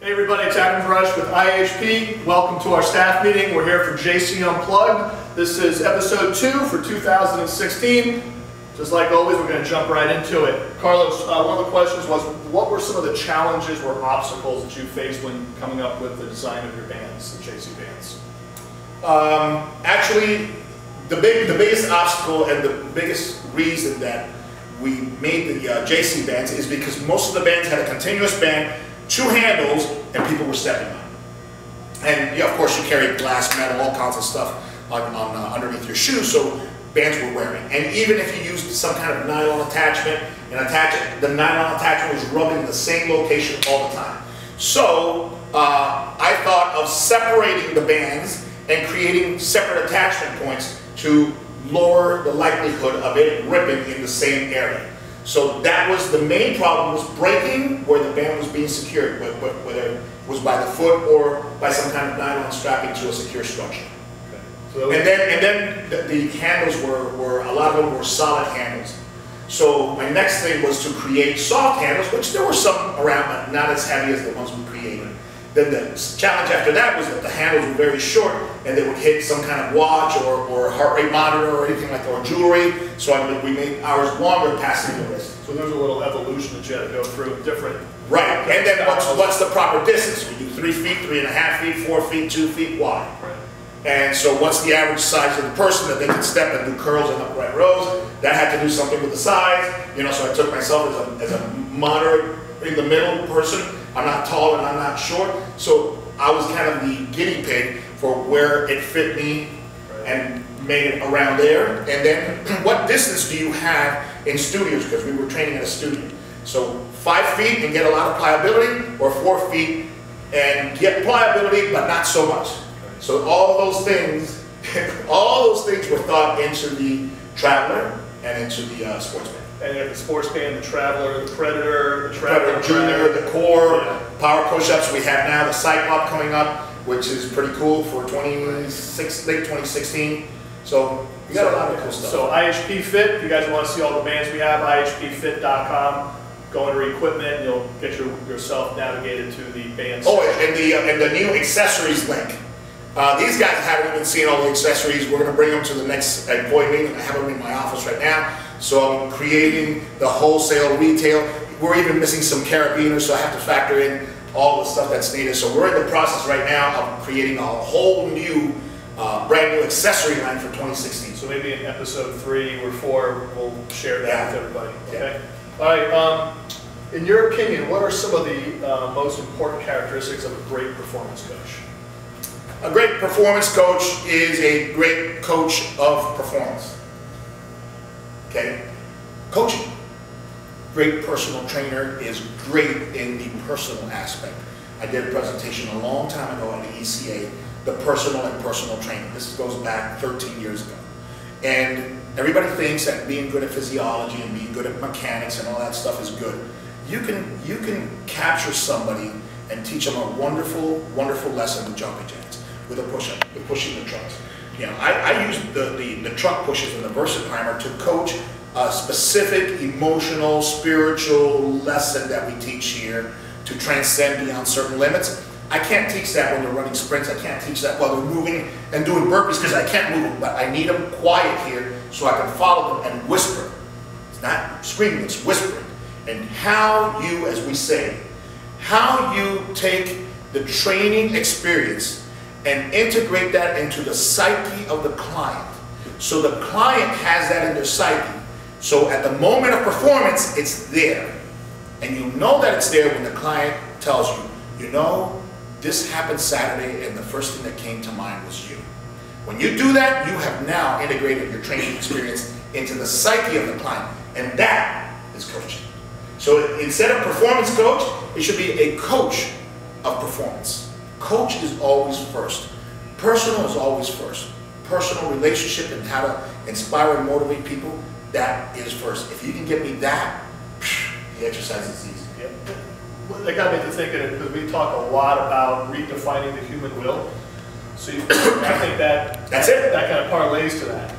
Hey everybody, it's Adam Brush with IHP. Welcome to our staff meeting. We're here for JC Unplugged. This is episode 2 for 2016. Just like always, we're going to jump right into it. Carlos, one of the questions was, what were some of the challenges or obstacles that you faced when coming up with the design of your bands, the JC bands? Actually, the biggest obstacle and the biggest reason that we made the JC bands is because most of the bands had a continuous band, 2 handles, and people were stepping on. And yeah, of course you carry glass, metal, all kinds of stuff on underneath your shoes, so bands were wearing. And even if you used some kind of nylon attachment and attach it, the nylon attachment was rubbing in the same location all the time. So I thought of separating the bands and creating separate attachment points to lower the likelihood of it ripping in the same area. So that was the main problem, was breaking where the band was being secured, whether it was by the foot or by some kind of nylon strapping to a secure structure. Okay. So And then the handles were, a lot of them were solid handles. So my next thing was to create soft handles, which there were some around, but not as heavy as the ones we created. Then the challenge after that was that the handles were very short and they would hit some kind of watch or heart rate monitor or anything like that, or jewelry. So we made ours longer, passing the wrist. So there's a little evolution that you had to go through, different. Right, and then what's the proper distance? We do 3 feet, 3.5 feet, 4 feet, 2 feet wide. Right. And so what's the average size of the person that they can step and do curls and upright rows? That had to do something with the size. So I took myself as a moderate in the middle person. I'm not tall and I'm not short. So I was kind of the guinea pig for where it fit me and made it around there. And then what distance do you have in studios? Because we were training at a studio. So 5 feet and get a lot of pliability, or 4 feet and get pliability but not so much. So all those things were thought into the Traveler and into the sports band. And you have the sports band, the Traveler, the Predator, the Predator Junior, the Core, Power Push-Ups. We have now the Cyclop coming up, which is pretty cool for late 2016. So we got a lot of cool stuff. So IHP Fit, if you guys want to see all the bands we have, IHPFit.com. Go under equipment, and you'll get yourself navigated to the band. Oh, and the new accessories link. These guys haven't even seen all the accessories. We're going to bring them to the next employee meeting. I have them in my office right now. So I'm creating the wholesale, retail. We're even missing some carabiners, so I have to factor in all the stuff that's needed. So we're in the process right now of creating a whole new, brand new accessory line for 2016. So maybe in episode 3 or 4, we'll share that with everybody. Okay. Yeah. All right. In your opinion, what are some of the most important characteristics of a great performance coach? A great performance coach is a great coach of performance. Okay? Coaching. Great personal trainer is great in the personal aspect. I did a presentation a long time ago at the ECA, the personal and personal training. This goes back 13 years ago. And everybody thinks that being good at physiology and being good at mechanics and all that stuff is good. You can capture somebody and teach them a wonderful, wonderful lesson with jumping jacks, with a push-up, with pushing the trucks. I use the truck pushes and the Versa Primer to coach a specific emotional, spiritual lesson that we teach here to transcend beyond certain limits. I can't teach that when they're running sprints. I can't teach that while they're moving and doing burpees because I can't move them, but I need them quiet here so I can follow them and whisper. It's not screaming, it's whispering. And how you, as we say, how you take the training experience and integrate that into the psyche of the client. So the client has that in their psyche. So at the moment of performance, it's there. And you know that it's there when the client tells you, this happened Saturday and the first thing that came to mind was you. When you do that, you have now integrated your training experience into the psyche of the client. And that is coaching. So instead of performance coach, it should be a coach of performance. Coach is always first. Personal is always first. Personal relationship and how to inspire and motivate people, that is first. If you can get me that, the exercise is easy. Yep. That got me to thinking, because we talk a lot about redefining the human will. So I think that's it. That kind of parlays to that.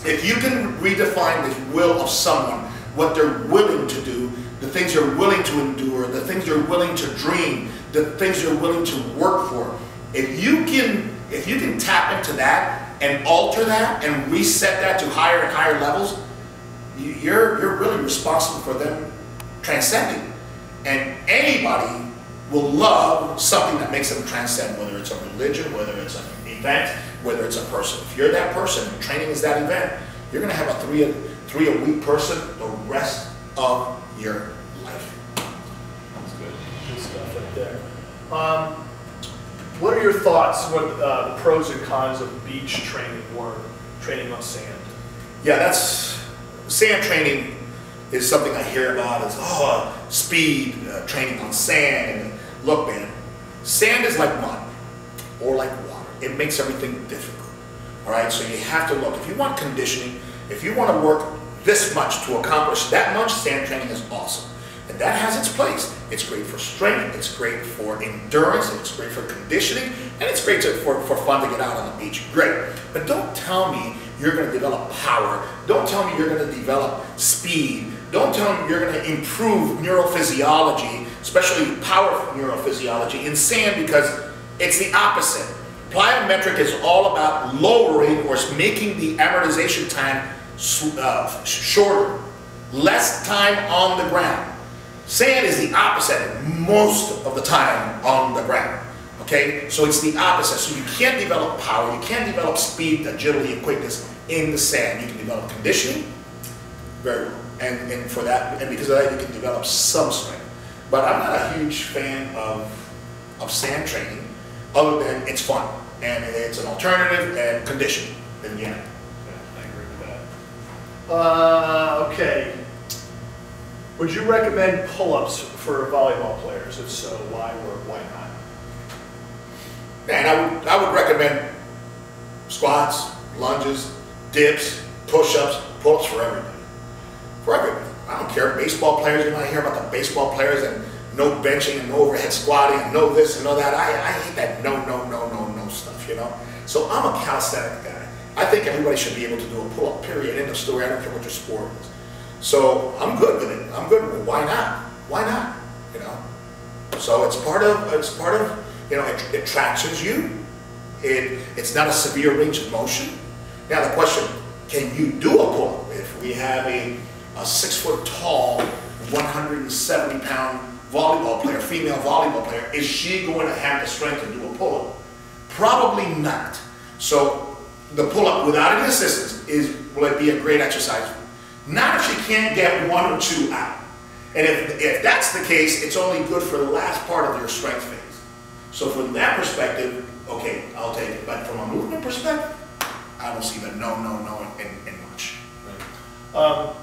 If you can redefine the will of someone, what they're willing to do, the things you're willing to endure, the things you're willing to dream, the things you're willing to work for. If you can tap into that and alter that and reset that to higher and higher levels, you're really responsible for them transcending. And anybody will love something that makes them transcend, whether it's a religion, whether it's an event, whether it's a person. If you're that person and training is that event, you're going to have a three a week person the rest of your life. That's good. Good stuff right there. What are your thoughts? What are the pros and cons of beach training or training on sand? Yeah, that's sand training is something I hear about. It's speed training on sand. And look, man, sand is like mud or like water. It makes everything difficult. All right, so you have to look. If you want conditioning, if you want to work this much to accomplish that much, sand training is awesome. And that has its place. It's great for strength, it's great for endurance, it's great for conditioning, and it's great for fun to get out on the beach. Great. But don't tell me you're going to develop power. Don't tell me you're going to develop speed. Don't tell me you're going to improve neurophysiology, especially power neurophysiology in sand, because it's the opposite. Plyometric is all about lowering or making the amortization time shorter, less time on the ground. Sand is the opposite most of the time on the ground. Okay, so it's the opposite. So you can't develop power, you can't develop speed, agility, and quickness in the sand. You can develop conditioning, very well, and for that, and because of that, you can develop some strength. But I'm not a huge fan of sand training, other than it's fun and it's an alternative and conditioning. And yeah, I agree with that. Okay. Would you recommend pull-ups for volleyball players? If so, why or why not? Man, I would recommend squats, lunges, dips, push-ups, pull-ups for everybody. For everybody. I don't care. Baseball players, you might hear about the baseball players and no benching and no overhead squatting and no this and no that. I hate that no stuff, you know? So I'm a calisthenic guy. I think everybody should be able to do a pull-up, period. End of story. I don't care what your sport is. So I'm good with it. I'm good with it. Why not? Why not? You know? So it's part of, you know, it traction you. It's not a severe range of motion. Now the question, can you do a pull-up? If we have a 6 foot tall, 170 pound volleyball player, female volleyball player, is she going to have the strength to do a pull-up? Probably not. So the pull-up without any assistance will it be a great exercise? Not if she can't get 1 or 2 out. And if that's the case, it's only good for the last part of your strength phase. So from that perspective, okay, I'll take it. But from a movement perspective, I don't see the no in much. Right.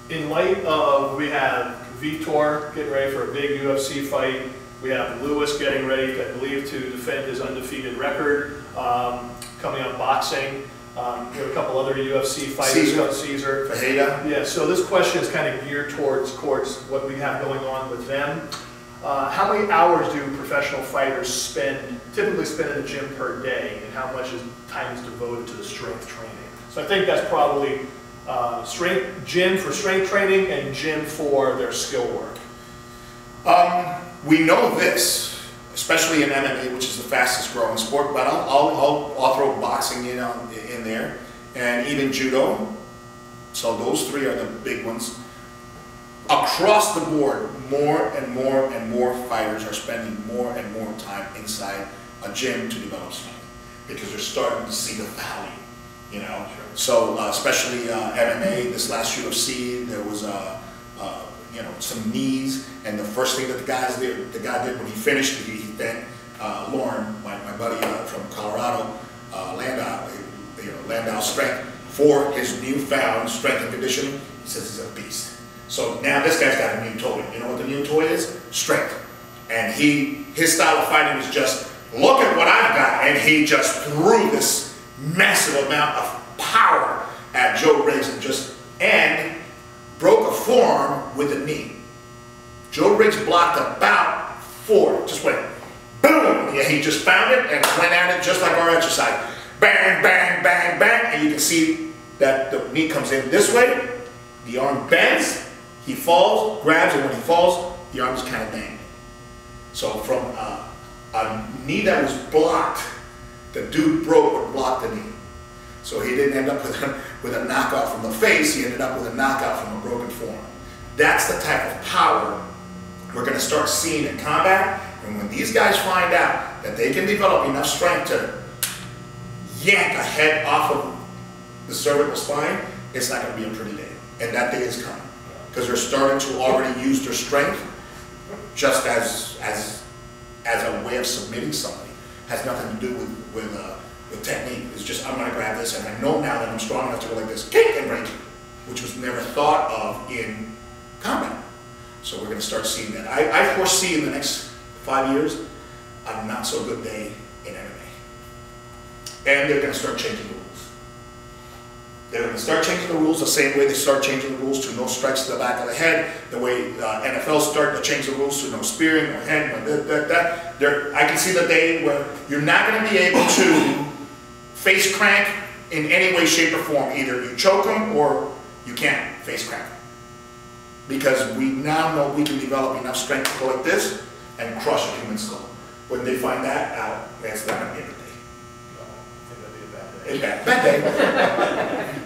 In light of, we have Vitor getting ready for a big UFC fight. We have Lewis getting ready, I believe, to defend his undefeated record. Coming up boxing. We have a couple other UFC fighters, Caesar. Fajeda. Yeah, so this question is kind of geared towards what we have going on with them. How many hours do professional fighters typically spend in the gym per day, and how much time is devoted to the strength training? So I think that's probably gym for strength training and gym for their skill work. We know this, especially in MMA, which is the fastest growing sport, but I'll throw boxing in there, and even judo. So those 3 are the big ones. Across the board, more and more fighters are spending more and more time inside a gym to develop strength, because they're starting to see the value, you know. So especially MMA, this last UFC, there was some knees, and the first thing that the guy did when he finished, he thanked Lauren, my buddy from Colorado, Landau Strength, for his newfound strength and conditioning. He says he's a beast. So now this guy's got a new toy. You know what the new toy is? Strength. And his style of fighting is just, look at what I've got, and he just threw this massive amount of power at Joe Riggs and broke a forearm with a knee. Joe Riggs blocked about 4, just went boom. Yeah, he just found it and went at it just like our exercise. Bang, bang, bang, bang, and you can see that the knee comes in this way, the arm bends, He falls, grabs, and when he falls, the arm is kind of dangling. So from a knee that was blocked, the dude broke or blocked the knee. So he didn't end up with a knockout from the face, he ended up with a knockout from a broken forearm. That's the type of power we're going to start seeing in combat. And when these guys find out that they can develop enough strength to yank a head off of the cervical spine, it's not going to be a pretty day. And that day is coming. Because they're starting to already use their strength just as a way of submitting somebody. Has nothing to do with technique. It's just, I'm going to grab this and I know now that I'm strong enough to go like this, kick and break, which was never thought of in combat. So we're going to start seeing that. I foresee in the next 5 years a not so good day in MMA. And they're going to start changing the rules. They're going to start changing the rules the same way they start changing the rules to no strikes to the back of the head, the way NFL started to change the rules to no spearing, no head, no that. I can see the day where you're not going to be able to face crank in any way, shape, or form. Either you choke them or you can't face crank them. Because we now know we can develop enough strength to go like this and crush a human skull. When they find that out, that's not going to be a good day. No, I think that'd be a bad day. Bad day.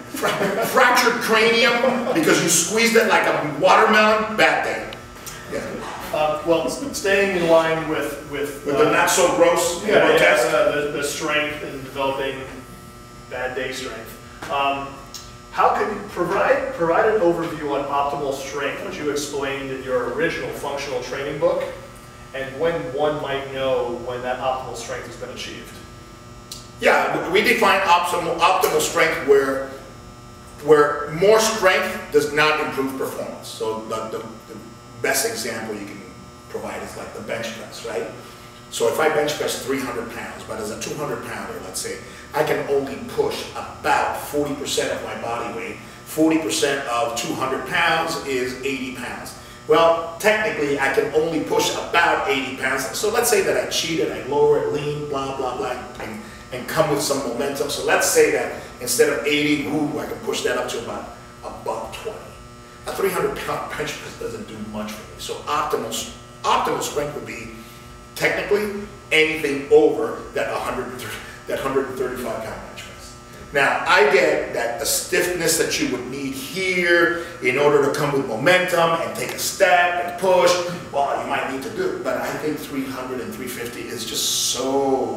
Fractured cranium because you squeezed it like a watermelon, bad day. Yeah. Well, staying in line with the not so gross, the strength and developing bad day strength. How can you provide an overview on optimal strength, which you explained in your original functional training book, and when one might know when that optimal strength has been achieved? Yeah, we define optimal strength where more strength does not improve performance. So the best example you can provide is like the bench press, right? So if I bench press 300 pounds, but as a 200 pounder, let's say, I can only push about 40% of my body weight. 40% of 200 pounds is 80 pounds. Well, technically, I can only push about 80 pounds. So let's say that I cheated, I lower it, lean, blah, blah, blah, and come with some momentum. So let's say that instead of 80, I can push that up to about above 20. A 300-pound bench press doesn't do much for me. So optimal strength would be technically anything over that 135-pound bench press. Now, I get that the stiffness that you would need here in order to come with momentum and take a step and push, well, you might need to do it. But I think 300 and 350 is just so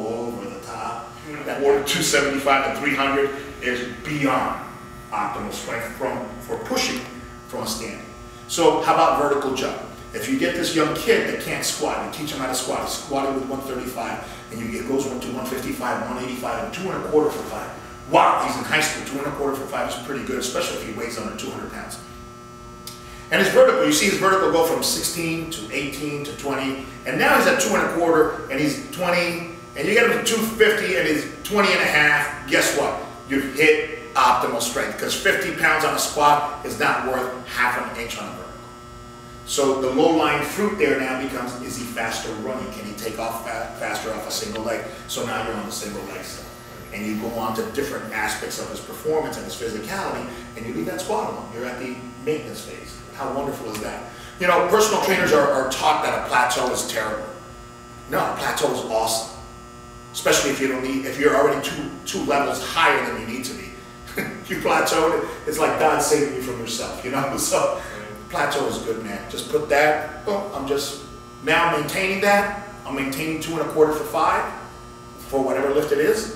over the top. That order 275 and 300 is beyond optimal strength for pushing from a standing. So how about vertical jump? If you get this young kid that can't squat, and teach him how to squat, he's squatting with 135, and it goes to 155, 185, and 2 1/4 for 5. Wow, he's in high school, 2 1/4 for 5 is pretty good, especially if he weighs under 200 pounds. And his vertical, you see his vertical go from 16 to 18 to 20, and now he's at 2 1/4, and he's 20, and you get him to 250, and he's 20 and a half. Guess what? You've hit optimal strength, because 50 pounds on a squat is not worth half an inch on a vertical. So the low-lying fruit there now becomes, is he faster running? Can he take off faster off a single leg? So now you're on the single leg stuff. And you go on to different aspects of his performance and his physicality, and you leave that squat alone. You're at the maintenance phase. How wonderful is that? You know, personal trainers are taught that a plateau is terrible. No, a plateau is awesome. Especially if you're already two levels higher than you need to be. You plateaued, it's like God saving you from yourself, you know? So plateau is good, man. Just put that, I'm just now maintaining that. I'm maintaining 2 1/4 for 5 for whatever lift it is.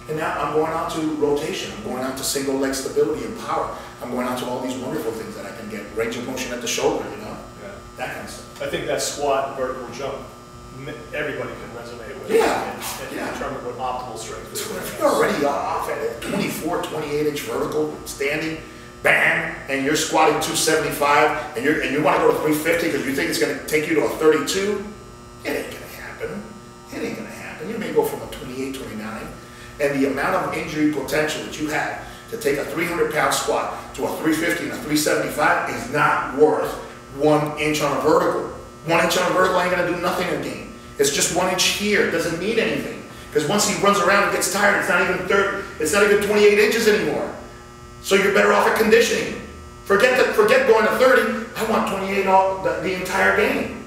And now I'm going on to rotation. I'm going on to single leg stability and power. I'm going on to all these wonderful things that I can get. Range of motion at the shoulder, you know? Yeah. That kind of stuff. I think that squat and vertical jump, everybody can resonate with. Yeah. And determine what optimal strength is. So if you're already off at a 24, 28-inch vertical, standing, bam, and you're squatting 275, and you want to go to 350 because you think it's going to take you to a 32, it ain't going to happen. It ain't going to happen. You may go from a 28, 29, and the amount of injury potential that you have to take a 300-pound squat to a 350 and a 375 is not worth 1 inch on a vertical. 1 inch on a vertical ain't going to do nothing in a game. It's just 1 inch here. It doesn't mean anything. Because once he runs around and gets tired, it's not even 28 inches anymore. So you're better off at conditioning. Forget going to 30. I want 28 all the entire game.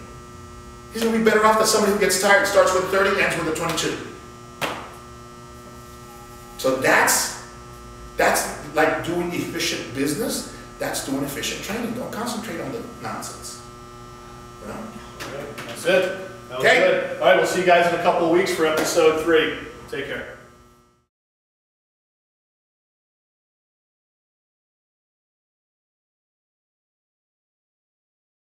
He's going to be better off than somebody who gets tired, starts with 30, ends with a 22. So that's like doing efficient business. That's doing efficient training. Don't concentrate on the nonsense. You know? That's it. That was Okay. good. All right, we'll see you guys in a couple of weeks for episode 3. Take care.